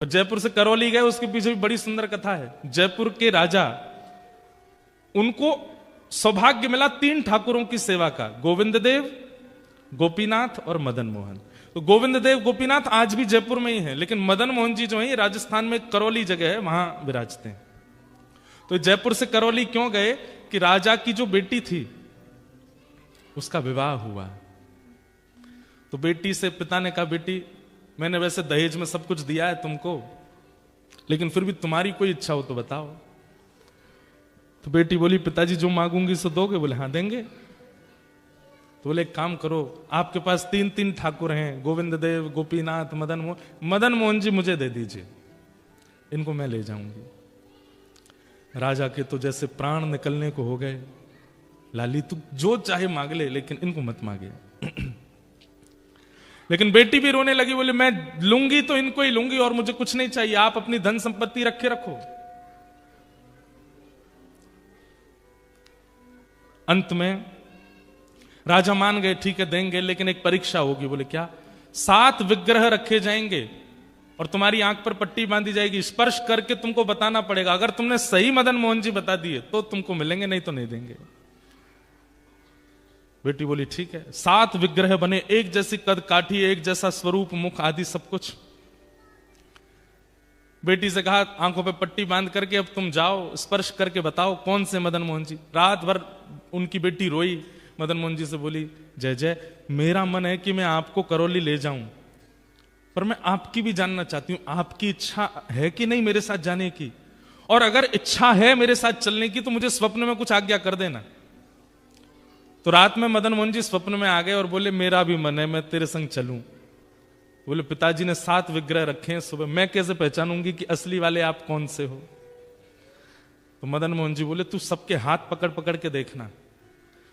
जयपुर से करौली गए, उसके पीछे भी बड़ी सुंदर कथा है। जयपुर के राजा, उनको सौभाग्य मिला 3 ठाकुरों की सेवा का, गोविंद देव, गोपीनाथ और मदन मोहन। तो गोविंद देव गोपीनाथ आज भी जयपुर में ही है, लेकिन मदन मोहन जी जो है ये राजस्थान में करौली जगह है, वहां विराजते हैं। तो जयपुर से करौली क्यों गए कि राजा की जो बेटी थी उसका विवाह हुआ। तो बेटी से पिता ने कहा, बेटी मैंने वैसे दहेज में सब कुछ दिया है तुमको, लेकिन फिर भी तुम्हारी कोई इच्छा हो तो बताओ। तो बेटी बोली, पिताजी जो मांगूंगी सो दोगे? बोले हाँ देंगे। तो बोले एक काम करो, आपके पास 3 ठाकुर हैं, गोविंद देव, गोपीनाथ, मदन मोहन। मदन मोहन जी मुझे दे दीजिए, इनको मैं ले जाऊंगी। राजा के तो जैसे प्राण निकलने को हो गए, लाली तू जो चाहे मांग ले, लेकिन इनको मत मांगे। लेकिन बेटी भी रोने लगी, बोले मैं लूंगी तो इनको ही लूंगी और मुझे कुछ नहीं चाहिए, आप अपनी धन संपत्ति रखे रखो। अंत में राजा मान गए, ठीक है देंगे, लेकिन एक परीक्षा होगी। बोले क्या? 7 विग्रह रखे जाएंगे और तुम्हारी आंख पर पट्टी बांधी जाएगी, स्पर्श करके तुमको बताना पड़ेगा। अगर तुमने सही मदन मोहन जी बता दिए तो तुमको मिलेंगे, नहीं तो नहीं देंगे। बेटी बोली ठीक है। 7 विग्रह बने, एक जैसी कद काठी, एक जैसा स्वरूप, मुख आदि सब कुछ। बेटी से कहा आंखों पे पट्टी बांध करके अब तुम जाओ, स्पर्श करके बताओ कौन से मदन मोहन जी। रात भर उनकी बेटी रोई, मदन मोहन जी से बोली, जय जय मेरा मन है कि मैं आपको करौली ले जाऊं, पर मैं आपकी भी जानना चाहती हूं, आपकी इच्छा है कि नहीं मेरे साथ जाने की? और अगर इच्छा है मेरे साथ चलने की तो मुझे स्वप्न में कुछ आज्ञा कर देना। तो रात में मदन मोहन जी स्वप्न में आ गए और बोले मेरा भी मन है मैं तेरे संग चलूं। बोले पिताजी ने 7 विग्रह रखे हैं, सुबह मैं कैसे पहचानूंगी कि असली वाले आप कौन से हो? तो मदन मोहन जी बोले तू सबके हाथ पकड़ पकड़ के देखना,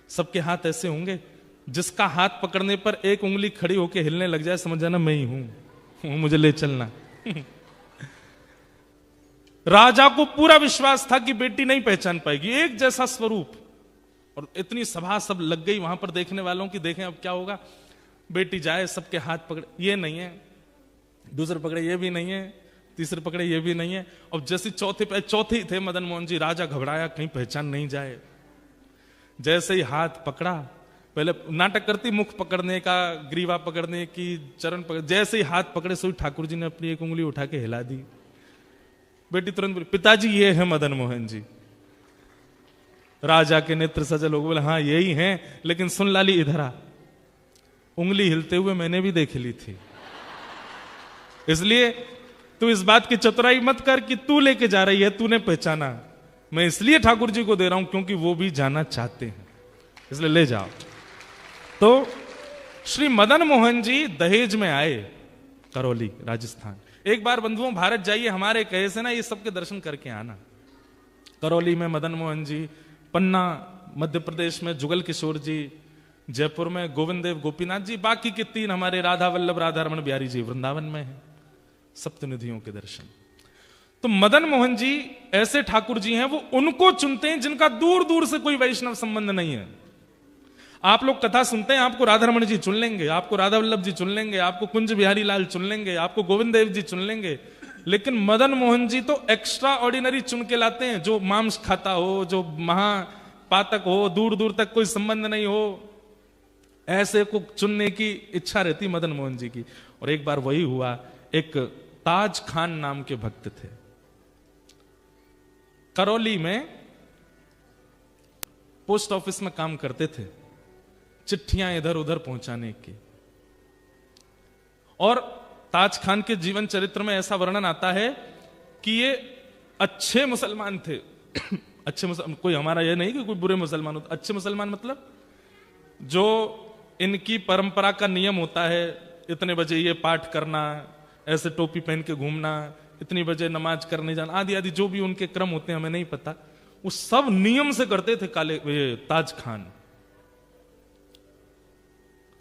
सबके हाथ ऐसे होंगे, जिसका हाथ पकड़ने पर एक उंगली खड़ी होकर हिलने लग जाए समझ जाना मैं ही हूं, मुझे ले चलना। राजा को पूरा विश्वास था कि बेटी नहीं पहचान पाएगी, एक जैसा स्वरूप, और इतनी सभा सब लग गई वहां पर देखने वालों की, देखें अब क्या होगा। बेटी जाए, सबके हाथ पकड़े, ये नहीं है, दूसरे पकड़े ये भी नहीं है, तीसरे पकड़े ये भी नहीं है, और जैसे चौथे ही थे मदन मोहन जी। राजा घबराया कहीं पहचान नहीं जाए। जैसे ही हाथ पकड़ा, पहले नाटक करती मुख पकड़ने का, ग्रीवा पकड़ने की, चरण पकड़, जैसे ही हाथ पकड़े सोई ठाकुर जी ने अपनी एक उंगली उठा के हिला दी। बेटी तुरंत बोली पिताजी ये है मदन मोहन जी। राजा के नेत्र सजल हो गए, बोले हाँ यही हैं, लेकिन सुन लाली इधर आ, उंगली हिलते हुए मैंने भी देख ली थी, इसलिए तू इस बात की चतुराई मत कर कि तू लेके जा रही है, तूने पहचाना, मैं इसलिए ठाकुर जी को दे रहा हूं क्योंकि वो भी जाना चाहते हैं, इसलिए ले जाओ। तो श्री मदन मोहन जी दहेज में आए, करौली राजस्थान। एक बार बंधुओं भारत जाइए, हमारे कहे से ना ये सबके दर्शन करके आना। करौली में मदन मोहन जी, पन्ना मध्य प्रदेश में जुगल किशोर जी, जयपुर में गोविंद देव गोपीनाथ जी, बाकी के 3 हमारे राधा वल्लभ राधा रमन बिहारी जी वृंदावन में है, सप्तनिधियों के दर्शन। तो मदन मोहन जी ऐसे ठाकुर जी हैं, वो उनको चुनते हैं जिनका दूर दूर से कोई वैष्णव संबंध नहीं है। आप लोग कथा सुनते हैं, आपको राधा रमन जी चुन लेंगे, आपको राधा वल्लभ जी चुन लेंगे, आपको कुंज बिहारी लाल चुन लेंगे, आपको गोविंद देव जी चुन लेंगे, लेकिन मदन मोहन जी तो एक्स्ट्रा ऑर्डिनरी चुन के लाते हैं, जो मांस खाता हो, जो महापातक हो, दूर दूर तक कोई संबंध नहीं हो, ऐसे को चुनने की इच्छा रहती मदन मोहन जी की। और एक बार वही हुआ, एक ताज खान नाम के भक्त थे, करौली में पोस्ट ऑफिस में काम करते थे, चिट्ठियां इधर उधर पहुंचाने की। और ताज खान के जीवन चरित्र में ऐसा वर्णन आता है कि ये अच्छे मुसलमान थे। अच्छे मुसलमान, कोई हमारा ये नहीं कि कोई बुरे मुसलमान होते, अच्छे मुसलमान मतलब जो इनकी परंपरा का नियम होता है, इतने बजे ये पाठ करना, ऐसे टोपी पहन के घूमना, इतनी बजे नमाज करने जाना, आदि आदि जो भी उनके क्रम होते हैं हमें नहीं पता, वो सब नियम से करते थे ताज खान।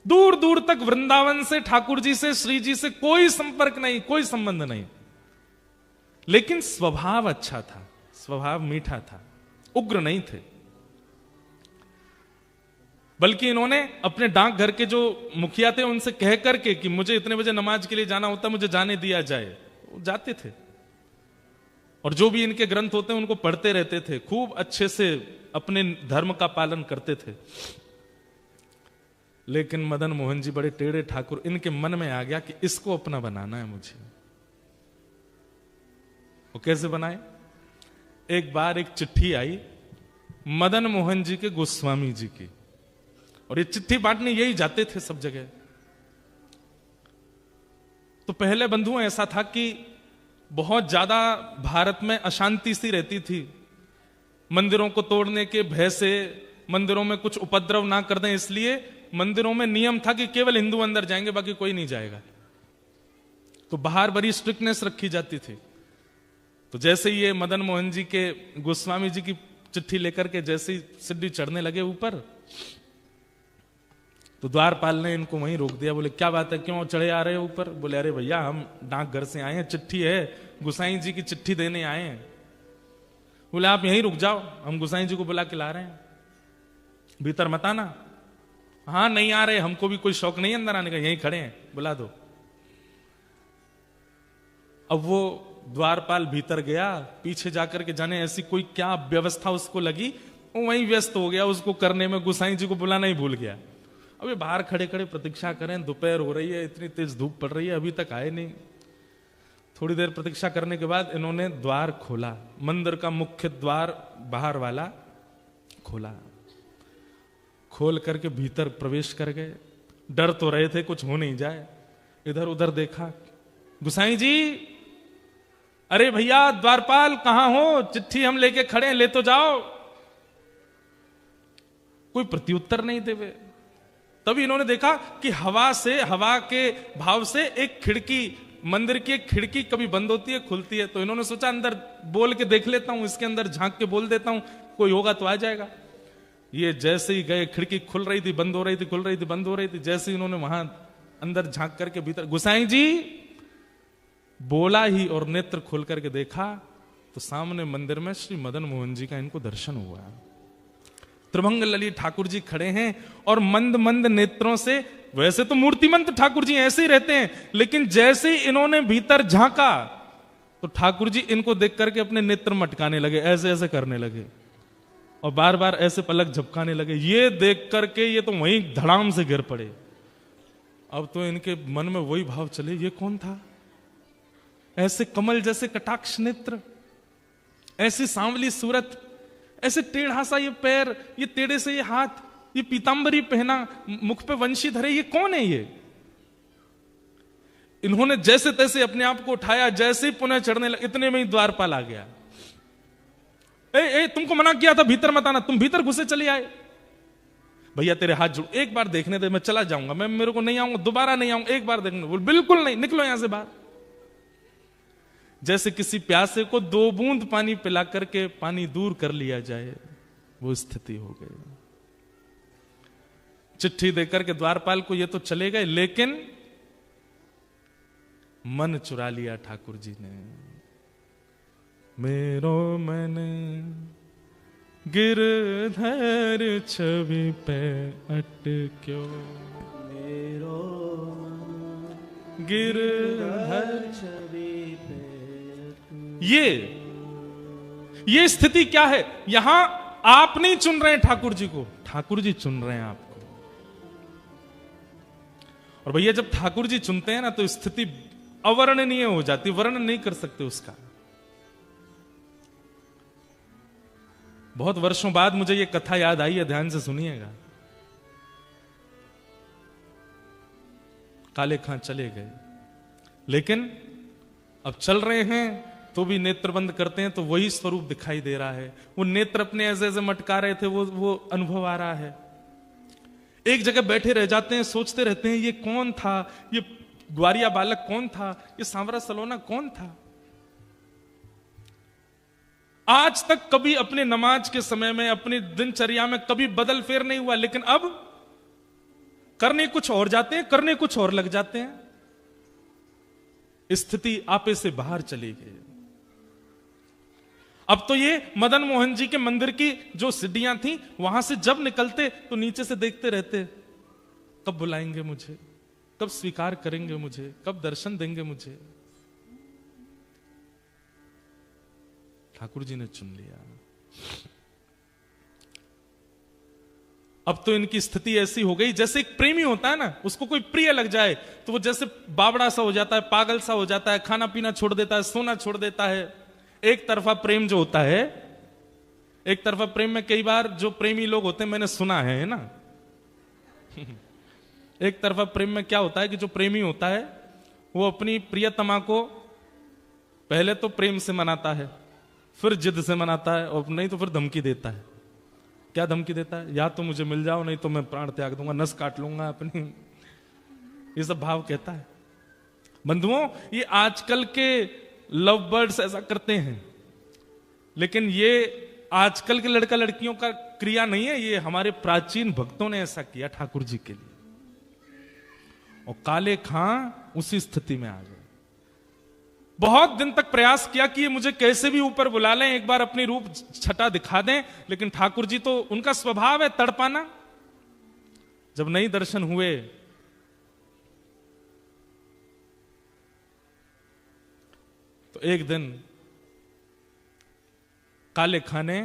दूर दूर तक वृंदावन से, ठाकुर जी से, श्री जी से कोई संपर्क नहीं, कोई संबंध नहीं, लेकिन स्वभाव अच्छा था, स्वभाव मीठा था, उग्र नहीं थे। बल्कि इन्होंने अपने डाकघर के जो मुखिया थे उनसे कह करके कि मुझे इतने बजे नमाज के लिए जाना होता, मुझे जाने दिया जाए, तो जाते थे और जो भी इनके ग्रंथ होते हैं उनको पढ़ते रहते थे, खूब अच्छे से अपने धर्म का पालन करते थे। लेकिन मदन मोहन जी बड़े टेढ़े ठाकुर, इनके मन में आ गया कि इसको अपना बनाना है मुझे। वो कैसे बनाए? एक बार एक चिट्ठी आई मदन मोहन जी के गोस्वामी जी की, और ये चिट्ठी बांटने यही जाते थे सब जगह। तो पहले बंधुओं ऐसा था कि बहुत ज्यादा भारत में अशांति सी रहती थी, मंदिरों को तोड़ने के भय से, मंदिरों में कुछ उपद्रव ना कर दें इसलिए मंदिरों में नियम था कि केवल हिंदू अंदर जाएंगे, बाकी कोई नहीं जाएगा। तो बाहर बड़ी स्ट्रिक्टनेस रखी जाती थी। तो जैसे ही ये मदन मोहन जी के गोस्वामी जी की चिट्ठी लेकर के जैसे ही सीढ़ी चढ़ने लगे ऊपर, तो द्वारपाल ने इनको वहीं रोक दिया। बोले क्या बात है, क्यों चढ़े आ रहे हो ऊपर? बोले अरे भैया हम डाकघर से आए हैं, चिट्ठी है, गोसाई जी की चिट्ठी देने आए हैं। बोले आप यहीं रुक जाओ, हम गोसाई जी को बुला के ला रहे हैं, भीतर मत आना। हाँ नहीं आ रहे, हमको भी कोई शौक नहीं अंदर आने का, यहीं खड़े हैं, बुला दो। अब वो द्वारपाल भीतर गया, पीछे जाकर के जाने ऐसी कोई क्या व्यवस्था उसको लगी, वो वहीं व्यस्त हो गया उसको करने में, गोसाई जी को बुलाना ही भूल गया। अब ये बाहर खड़े खड़े प्रतीक्षा करें, दोपहर हो रही है, इतनी तेज धूप पड़ रही है, अभी तक आए नहीं। थोड़ी देर प्रतीक्षा करने के बाद इन्होंने द्वार खोला, मंदिर का मुख्य द्वार बाहर वाला खोला, खोल करके भीतर प्रवेश कर गए। डर तो रहे थे कुछ हो नहीं जाए, इधर उधर देखा, गोसाई जी, अरे भैया द्वारपाल कहां हो, चिट्ठी हम लेके खड़े हैं, ले तो जाओ। कोई प्रत्युत्तर नहीं देवे। तभी इन्होंने देखा कि हवा से, हवा के भाव से एक खिड़की, मंदिर की एक खिड़की कभी बंद होती है खुलती है, तो इन्होंने सोचा अंदर बोल के देख लेता हूं, इसके अंदर झांक के बोल देता हूं, कोई होगा तो आ जाएगा। ये जैसे ही गए, खिड़की खुल रही थी, बंद हो रही थी, खुल रही थी, बंद हो रही थी। जैसे ही इन्होंने वहां अंदर झांक करके भीतर गोसाई जी बोला ही और नेत्र खोल करके देखा, तो सामने मंदिर में श्री मदन मोहन जी का इनको दर्शन हुआ। त्रिभंग ललित ठाकुर जी खड़े हैं और मंद मंद नेत्रों से, वैसे तो मूर्तिमंत ठाकुर जी ऐसे ही रहते हैं, लेकिन जैसे ही इन्होंने भीतर झांका तो ठाकुर जी इनको देख करके अपने नेत्र मटकाने लगे, ऐसे ऐसे करने लगे और बार बार ऐसे पलक झपकाने लगे। ये देख करके ये तो वहीं धड़ाम से गिर पड़े। अब तो इनके मन में वही भाव चले, ये कौन था? ऐसे कमल जैसे कटाक्ष नेत्र, ऐसी सांवली सूरत, ऐसे टेढ़ा सा ये पैर, ये टेढ़े से ये हाथ, ये पीतांबरी पहना, मुख पे वंशी धरे, ये कौन है ये? इन्होंने जैसे तैसे अपने आप को उठाया, जैसे ही पुनः चढ़ने लगे, इतने में ही द्वारपाल आ गया। ए, तुमको मना किया था भीतर मत आना, तुम भीतर घुसे चले आए। भैया तेरे हाथ जोड़, एक बार देखने दे, मैं चला जाऊंगा, मैं मेरे को नहीं आऊंगा, दोबारा नहीं आऊंगा, एक बार देखने। बोल बिल्कुल नहीं, निकलो यहां से बाहर। जैसे किसी प्यासे को 2 बूंद पानी पिला करके पानी दूर कर लिया जाए, वो स्थिति हो गई। चिट्ठी देकर के द्वारपाल को ये तो चले गए, लेकिन मन चुरा लिया ठाकुर जी ने। मेरो मन गिरधर छवि पे अटक्यो, मेरो गिरधर छवि पे। ये स्थिति क्या है? यहां आप नहीं चुन रहे हैं ठाकुर जी को, ठाकुर जी चुन रहे हैं आपको। और भैया जब ठाकुर जी चुनते हैं ना, तो स्थिति अवर्णनीय हो जाती, वर्णन नहीं कर सकते उसका। बहुत वर्षों बाद मुझे ये कथा याद आई है, ध्यान से सुनिएगा। काले खां चले गए, लेकिन अब चल रहे हैं तो भी नेत्र बंद करते हैं तो वही स्वरूप दिखाई दे रहा है। वो नेत्र अपने ऐसे ऐसे मटका रहे थे, वो अनुभव आ रहा है। एक जगह बैठे रह जाते हैं, सोचते रहते हैं ये कौन था, ये ग्वारिया बालक कौन था, ये सांवरा सलोना कौन था। आज तक कभी अपने नमाज के समय में, अपनी दिनचर्या में कभी बदल फेर नहीं हुआ, लेकिन अब करने कुछ और जाते हैं, करने कुछ और लग जाते हैं। स्थिति आपे से बाहर चली गई। अब तो ये मदन मोहन जी के मंदिर की जो सीढ़ियां थी, वहां से जब निकलते तो नीचे से देखते रहते, कब बुलाएंगे मुझे, कब स्वीकार करेंगे मुझे, कब दर्शन देंगे मुझे। ठाकुर जी ने चुन लिया। अब तो इनकी स्थिति ऐसी हो गई, जैसे एक प्रेमी होता है ना, उसको कोई प्रिय लग जाए तो वो जैसे बावड़ा सा हो जाता है, पागल सा हो जाता है, खाना पीना छोड़ देता है, सोना छोड़ देता है। एक तरफा प्रेम जो होता है, एक तरफा प्रेम में कई बार जो प्रेमी लोग होते हैं, मैंने सुना है ना एक तरफा प्रेम में क्या होता है कि जो प्रेमी होता है वो अपनी प्रियतमा को पहले तो प्रेम से मनाता है, फिर जिद से मनाता है, और नहीं तो फिर धमकी देता है। क्या धमकी देता है? या तो मुझे मिल जाओ, नहीं तो मैं प्राण त्याग दूंगा, नस काट लूंगा अपनी। ये सब भाव कहता है। बंधुओं, ये आजकल के लव बर्ड्स ऐसा करते हैं, लेकिन ये आजकल के लड़का लड़कियों का क्रिया नहीं है, ये हमारे प्राचीन भक्तों ने ऐसा किया ठाकुर जी के लिए। और काले खां उसी स्थिति में आ गए। बहुत दिन तक प्रयास किया कि ये मुझे कैसे भी ऊपर बुला लें, एक बार अपनी रूप छटा दिखा दें, लेकिन ठाकुर जी तो उनका स्वभाव है तड़पाना। जब नहीं दर्शन हुए तो एक दिन काले खां ने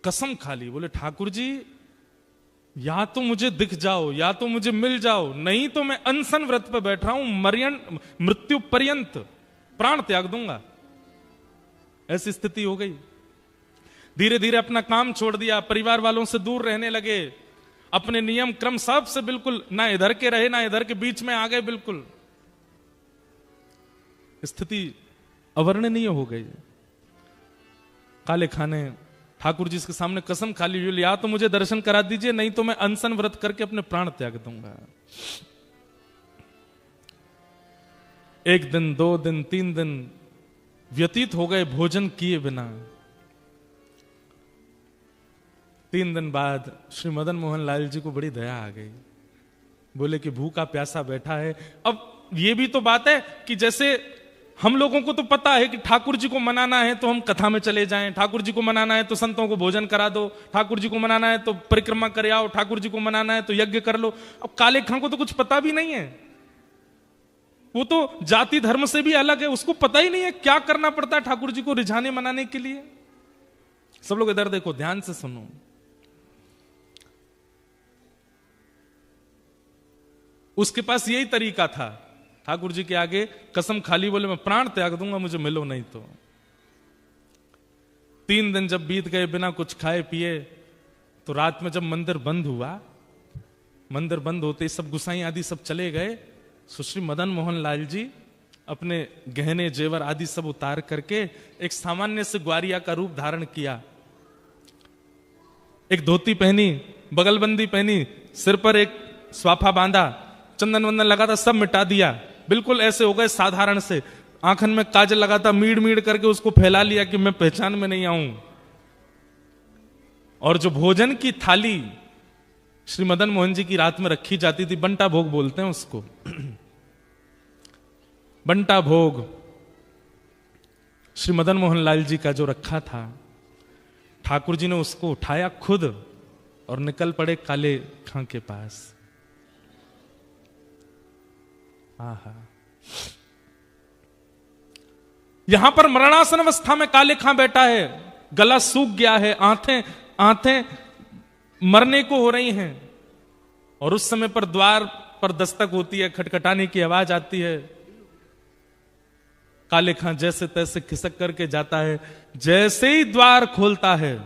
कसम खा ली, बोले ठाकुर जी या तो मुझे दिख जाओ, या तो मुझे मिल जाओ, नहीं तो मैं अनशन व्रत पर बैठ रहा हूं, मृत्यु पर्यंत प्राण त्याग दूंगा। ऐसी स्थिति हो गई। धीरे धीरे अपना काम छोड़ दिया, परिवार वालों से दूर रहने लगे, अपने नियम क्रम सब से बिल्कुल ना इधर के रहे ना इधर के, बीच में आ गए बिल्कुल। स्थिति अवर्णनीय हो गई। काले खां ने ठाकुर जी के सामने कसम खा ली, या तो मुझे दर्शन करा दीजिए, नहीं तो मैं अनशन व्रत करके अपने प्राण त्याग दूंगा। एक दिन, 2 दिन, 3 दिन व्यतीत हो गए भोजन किए बिना। 3 दिन बाद श्री मदन मोहन लाल जी को बड़ी दया आ गई। बोले कि भूखा प्यासा बैठा है। अब ये भी तो बात है कि जैसे हम लोगों को तो पता है कि ठाकुर जी को मनाना है तो हम कथा में चले जाएं, ठाकुर जी को मनाना है तो संतों को भोजन करा दो, ठाकुर जी को मनाना है तो परिक्रमा कर आओ, ठाकुर जी को मनाना है तो यज्ञ कर लो। अब काले खां को तो कुछ पता भी नहीं है, वो तो जाति धर्म से भी अलग है, उसको पता ही नहीं है क्या करना पड़ता है ठाकुर जी को रिझाने मनाने के लिए। सब लोग इधर देखो, ध्यान से सुनो। उसके पास यही तरीका था, ठाकुर जी के आगे कसम खाली, बोले मैं प्राण त्याग दूंगा, मुझे मिलो नहीं तो। 3 दिन जब बीत गए बिना कुछ खाए पिए, तो रात में जब मंदिर बंद हुआ, मंदिर बंद होते सब गुसाई आदि सब चले गए, सुश्री मदन मोहन लाल जी अपने गहने जेवर आदि सब उतार करके एक सामान्य से ग्वारिया का रूप धारण किया। एक धोती पहनी, बगलबंदी पहनी, सिर पर एक स्वाफा बांधा, चंदन वंदन लगा था, सब मिटा दिया, बिल्कुल ऐसे हो गए साधारण से। आंखन में काजल लगा था, मीड़ मीड़ करके उसको फैला लिया कि मैं पहचान में नहीं आऊं। और जो भोजन की थाली श्री मदन मोहन जी की रात में रखी जाती थी, बंटा भोग बोलते हैं उसको बंटा भोग श्री मदन मोहन लाल जी का जो रखा था, ठाकुर जी ने उसको उठाया खुद और निकल पड़े काले खां के पास। आहा, यहां पर मरणासन अवस्था में काले खां बैठा है, गला सूख गया है, आंखें मरने को हो रही हैं, और उस समय पर द्वार पर दस्तक होती है, खटखटाने की आवाज आती है। काले खां जैसे तैसे खिसक करके जाता है, जैसे ही द्वार खोलता है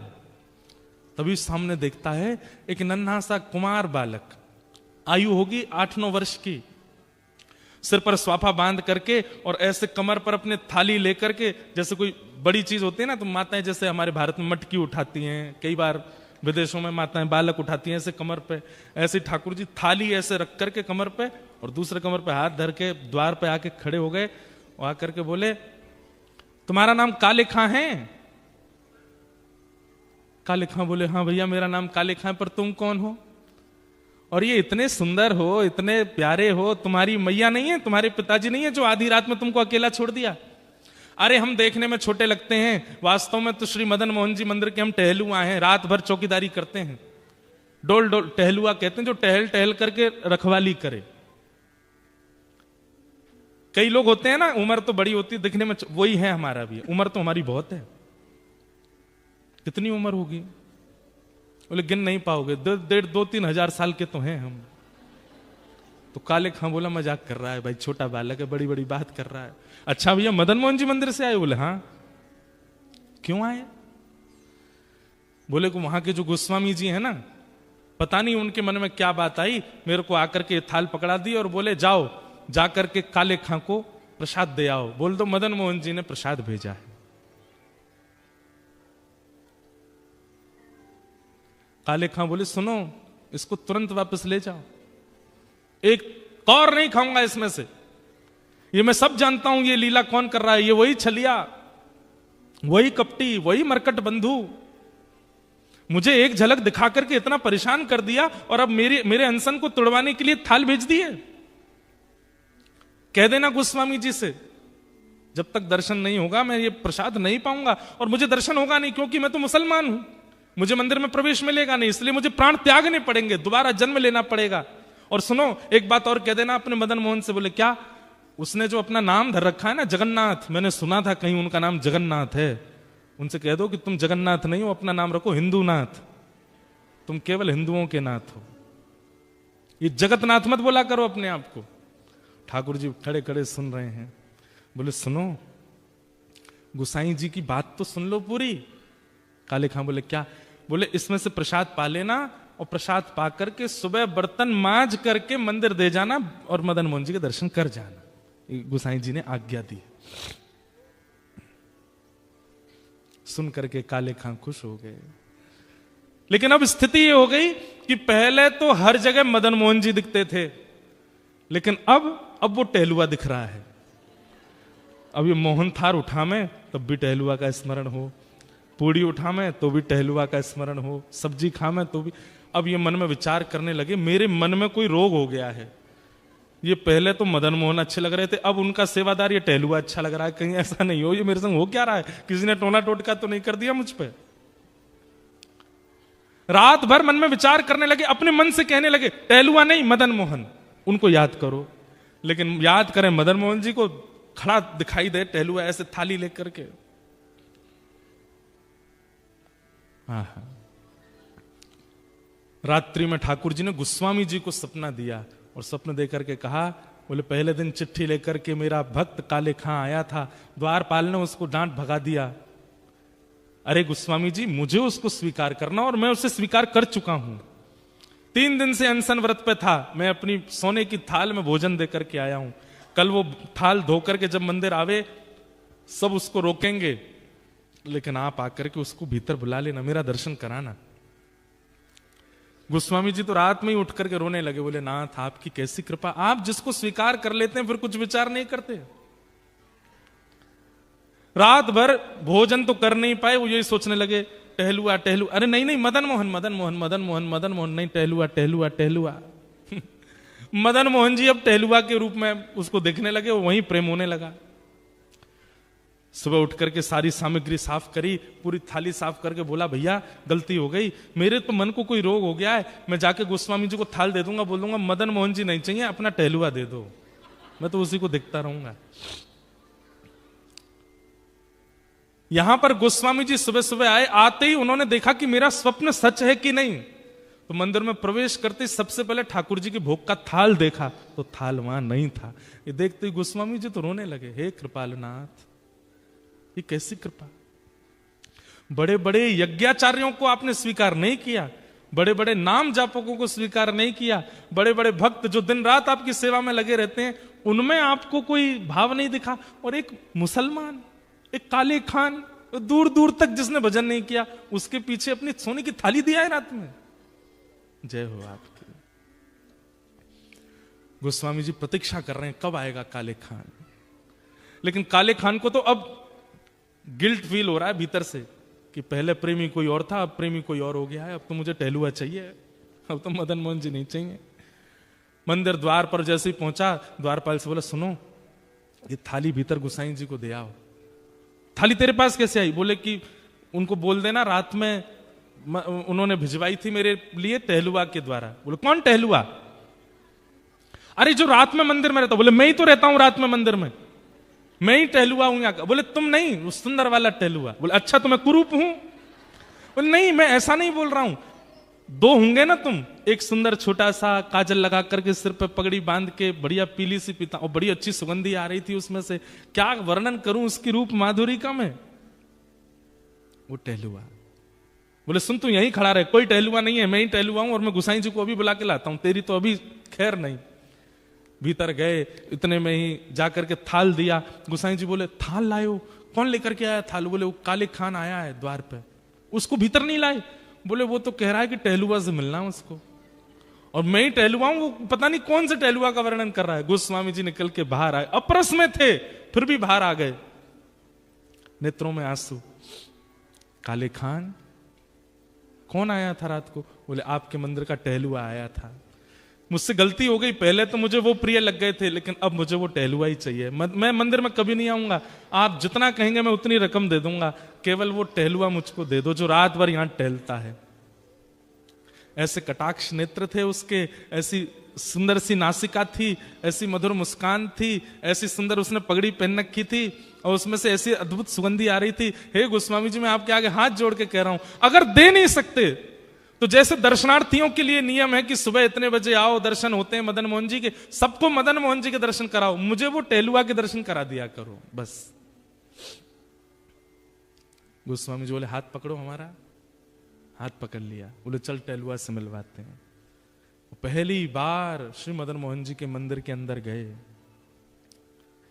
तभी सामने देखता है एक नन्हा सा कुमार बालक, आयु होगी 8-9 वर्ष की, सिर पर स्वाफा बांध करके और ऐसे कमर पर अपने थाली लेकर के, जैसे कोई बड़ी चीज होती है ना, तो माताएं जैसे हमारे भारत में मटकी उठाती हैं, कई बार विदेशों में माताएं बालक उठाती हैं ऐसे कमर पे, ऐसे ठाकुर जी थाली ऐसे रख करके कमर पे और दूसरे कमर पे हाथ धर के द्वार पे आके खड़े हो गए और आकर के बोले, तुम्हारा नाम काले खां है? काले खां बोले, हाँ भैया मेरा नाम काले खां, पर तुम कौन हो? और ये इतने सुंदर हो, इतने प्यारे हो, तुम्हारी मैया नहीं है, तुम्हारे पिताजी नहीं है जो आधी रात में तुमको अकेला छोड़ दिया? अरे हम देखने में छोटे लगते हैं, वास्तव में तो श्री मदन मोहन जी मंदिर के हम टहलुआ हैं, रात भर चौकीदारी करते हैं। डोल डोल टहलुआ कहते हैं जो टहल टहल करके रखवाली करे। कई लोग होते हैं ना, उम्र तो बड़ी होती है दिखने में, वही है हमारा भी, उम्र तो हमारी बहुत है। कितनी उम्र होगी? बोले गिन नहीं पाओगे, 2-3 हजार साल के तो हैं हम। तो काले खां बोला मजाक कर रहा है भाई, छोटा बालक है, बड़ी बड़ी बात कर रहा है। अच्छा भैया मदन मोहन जी मंदिर से आए? बोले हाँ। क्यों आए? बोले को वहां के जो गोस्वामी जी हैं ना, पता नहीं उनके मन में क्या बात आई, मेरे को आकर के थाल पकड़ा दी और बोले जाओ जाकर के काले खां को प्रसाद दे आओ। बोल दो मदन मोहन जी ने प्रसाद भेजा है। काले खां बोले सुनो, इसको तुरंत वापस ले जाओ, एक कौर नहीं खाऊंगा इसमें से। ये मैं सब जानता हूं ये लीला कौन कर रहा है, ये वही छलिया, वही कपटी, वही मरकट बंधु, मुझे एक झलक दिखा करके इतना परेशान कर दिया और अब मेरे अनशन को तुड़वाने के लिए थाल भेज दिए। कह देना गोस्वामी जी से जब तक दर्शन नहीं होगा मैं ये प्रसाद नहीं पाऊंगा, और मुझे दर्शन होगा नहीं क्योंकि मैं तो मुसलमान हूं, मुझे मंदिर में प्रवेश मिलेगा नहीं, इसलिए मुझे प्राण त्यागने पड़ेंगे, दोबारा जन्म लेना पड़ेगा। और सुनो एक बात और कह देना अपने मदन मोहन से। बोले क्या? उसने जो अपना नाम धर रखा है ना जगन्नाथ, मैंने सुना था कहीं उनका नाम जगन्नाथ है, उनसे कह दो कि तुम जगन्नाथ नहीं हो, अपना नाम रखो हिंदूनाथ, तुम केवल हिंदुओं के नाथ हो, ये जगतनाथ मत बोला करो अपने आप को। ठाकुर जी खड़े खड़े सुन रहे हैं। बोले सुनो गोसाई जी की बात तो सुन लो पूरी। काले खां बोले क्या? बोले इसमें से प्रसाद पा लेना और प्रसाद पा करके सुबह बर्तन मांज करके मंदिर दे जाना और मदन मोहन जी के दर्शन कर जाना। गोसाई जी ने आज्ञा दी। सुन करके काले खां खुश हो गए। लेकिन अब स्थिति ये हो गई कि पहले तो हर जगह मदन मोहन जी दिखते थे, लेकिन अब वो टहलुआ दिख रहा है। अब ये मोहन थार उठा में तब भी टहलुआ का स्मरण हो, पूड़ी उठा में तो भी टहलुआ का स्मरण हो, सब्जी खा में तो भी। अब ये मन में विचार करने लगे मेरे मन में कोई रोग हो गया है, ये पहले तो मदन मोहन अच्छे लग रहे थे, अब उनका सेवादार ये टहलुआ अच्छा लग रहा है, कहीं ऐसा नहीं हो ये मेरे संग हो क्या रहा है, किसी ने टोना टोटका तो नहीं कर दिया मुझ पे। रात भर मन में विचार करने लगे, अपने मन से कहने लगे टहलुआ नहीं मदन मोहन, उनको याद करो। लेकिन याद करें मदन मोहन जी को खड़ा दिखाई दे टहलुआ ऐसे थाली लेकर के। रात्रि में ठाकुर जी ने गोस्वामी जी को सपना दिया और सपने देकर के कहा, बोले पहले दिन चिट्ठी लेकर के मेरा भक्त काले खां आया था, द्वारपाल ने उसको डांट भगा दिया। अरे गोस्वामी जी मुझे उसको स्वीकार करना और मैं उसे स्वीकार कर चुका हूं। 3 दिन से अनशन व्रत पे था, मैं अपनी सोने की थाल में भोजन देकर के आया हूं। कल वो थाल धोकर के जब मंदिर आवे सब उसको रोकेंगे, लेकिन आप आकर के उसको भीतर बुला लेना, मेरा दर्शन कराना। गोस्वामी जी तो रात में ही उठ करके रोने लगे। बोले नाथ आपकी कैसी कृपा, आप जिसको स्वीकार कर लेते हैं फिर कुछ विचार नहीं करते। रात भर भोजन तो कर नहीं पाए, वो यही सोचने लगे टहलुआ टहलुआ। अरे नहीं नहीं मदन मोहन मदन मोहन मदन मोहन मदन मोहन नहीं, टहलुआ टहलुआ टहलुआ। मदन मोहन जी अब टहलुआ के रूप में उसको देखने लगे, वहीं प्रेम होने लगा। सुबह उठ करके सारी सामग्री साफ करी, पूरी थाली साफ करके बोला भैया गलती हो गई, मेरे तो मन को कोई रोग हो गया है, मैं जाके गोस्वामी जी को थाल दे दूंगा, बोल दूंगा मदन मोहन जी नहीं चाहिए, अपना टहलुआ दे दो, मैं तो उसी को देखता रहूंगा। यहां पर गोस्वामी जी सुबह सुबह आए, आते ही उन्होंने देखा कि मेरा स्वप्न सच है कि नहीं। तो मंदिर में प्रवेश करते सबसे पहले ठाकुर जी के भोग का थाल देखा तो थाल वहां नहीं था। ये देखते ही गोस्वामी जी तो रोने लगे, हे कृपालनाथ ये कैसी कृपा, बड़े बड़े यज्ञाचार्यों को आपने स्वीकार नहीं किया, बड़े बड़े नाम जापकों को स्वीकार नहीं किया, बड़े बड़े भक्त जो दिन रात आपकी सेवा में लगे रहते हैं उनमें आपको कोई भाव नहीं दिखा, और एक मुसलमान एक काले खान दूर दूर तक जिसने भजन नहीं किया उसके पीछे अपनी सोने की थाली दिया है रात में। जय हो आपकी। गोस्वामी जी प्रतीक्षा कर रहे हैं कब आएगा काले खान। लेकिन काले खान को तो अब गिल्ट फील हो रहा है भीतर से कि पहले प्रेमी कोई और था, अब प्रेमी कोई और हो गया है, अब तो मुझे टहलुआ चाहिए, अब तो मदन मोहन जी नहीं चाहिए। मंदिर द्वार पर जैसे ही पहुंचा द्वारपाल से बोला सुनो ये थाली भीतर गोसाई जी को दे आओ। थाली तेरे पास कैसे आई? बोले कि उनको बोल देना रात में उन्होंने भिजवाई थी मेरे लिए टहलुआ के द्वारा। बोले कौन टहलुआ? अरे जो रात में मंदिर में रहता, बोले मैं ही तो रहता हूं रात में मंदिर में, मैं ही टहलुआ हूं यहाँ का। बोले तुम नहीं, वो सुंदर वाला टहलुआ। बोले अच्छा तो मैं कुरूप हूं? बोले नहीं, मैं ऐसा नहीं बोल रहा हूं, दो होंगे ना तुम, एक सुंदर छोटा सा काजल लगा करके सिर पे पगड़ी बांध के बढ़िया पीली सी पीता, और बड़ी अच्छी सुगंधी आ रही थी उसमें से, क्या वर्णन करूं उसकी रूप माधुरी का मैं। वो टहलुआ। बोले सुन तू यहीं खड़ा रहे, कोई टहलुआ नहीं है, मैं ही टहलुआ हूं, और मैं गुसाई जी को अभी बुला के लाता हूं, तेरी तो अभी खैर नहीं। भीतर गए, इतने में ही जाकर के थाल दिया। गुसाई जी बोले थाल लायो? कौन लेकर के आया थाल? बोले वो काले खान आया है द्वार पे। उसको भीतर नहीं लाए? बोले वो तो कह रहा है कि टहलुआ से मिलना है उसको, और मैं ही टहलुआ हूं, वो पता नहीं कौन से टहलुआ का वर्णन कर रहा है। गोस्वामी जी निकल के बाहर आए, अपरस में थे फिर भी बाहर आ गए, नेत्रों में आंसू। काले खान कौन आया था रात को? बोले आपके मंदिर का टहलुआ आया था। मुझसे गलती हो गई, पहले तो मुझे वो प्रिय लग गए थे, लेकिन अब मुझे वो टहलुआ ही चाहिए। मैं मंदिर में कभी नहीं आऊंगा, आप जितना कहेंगे मैं उतनी रकम दे दूंगा, केवल वो टहलुआ मुझको दे दो जो रात भर यहां टहलता है। ऐसे कटाक्ष नेत्र थे उसके, ऐसी सुंदर सी नासिका थी, ऐसी मधुर मुस्कान थी, ऐसी सुंदर उसने पगड़ी पहन रखी थी, और उसमें से ऐसी अद्भुत सुगंधी आ रही थी। हे गोस्वामी जी, मैं आपके आगे हाथ जोड़ के कह रहा हूं, अगर दे नहीं सकते तो जैसे दर्शनार्थियों के लिए नियम है कि सुबह इतने बजे आओ, दर्शन होते हैं मदन मोहन जी के, सबको मदन मोहन जी के दर्शन कराओ, मुझे वो टहलुआ के दर्शन करा दिया करो बस। गोस्वामी जी बोले हाथ पकड़ो हमारा। हाथ पकड़ लिया, बोले चल टहलुआ से मिलवाते हैं। पहली बार श्री मदन मोहन जी के मंदिर के अंदर गए,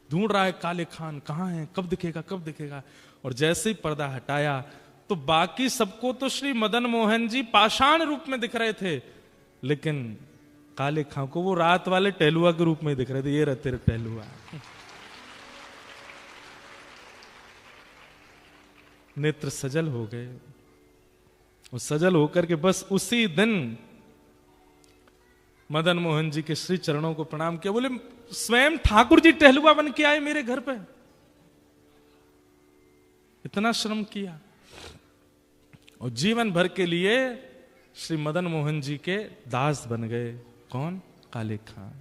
ढूंढ रहा है काले खान कहां है, कब दिखेगा कब दिखेगा। और जैसे ही पर्दा हटाया तो बाकी सबको तो श्री मदन मोहन जी पाषाण रूप में दिख रहे थे, लेकिन काले खां को वो रात वाले टहलुआ के रूप में दिख रहे थे। ये रहते टहलुआ। नेत्र सजल हो गए, वो सजल होकर के बस उसी दिन मदन मोहन जी के श्री चरणों को प्रणाम किया। बोले स्वयं ठाकुर जी टहलुआ बन के आए मेरे घर पे, इतना श्रम किया, और जीवन भर के लिए श्री मदन मोहन जी के दास बन गए। कौन? काले खान।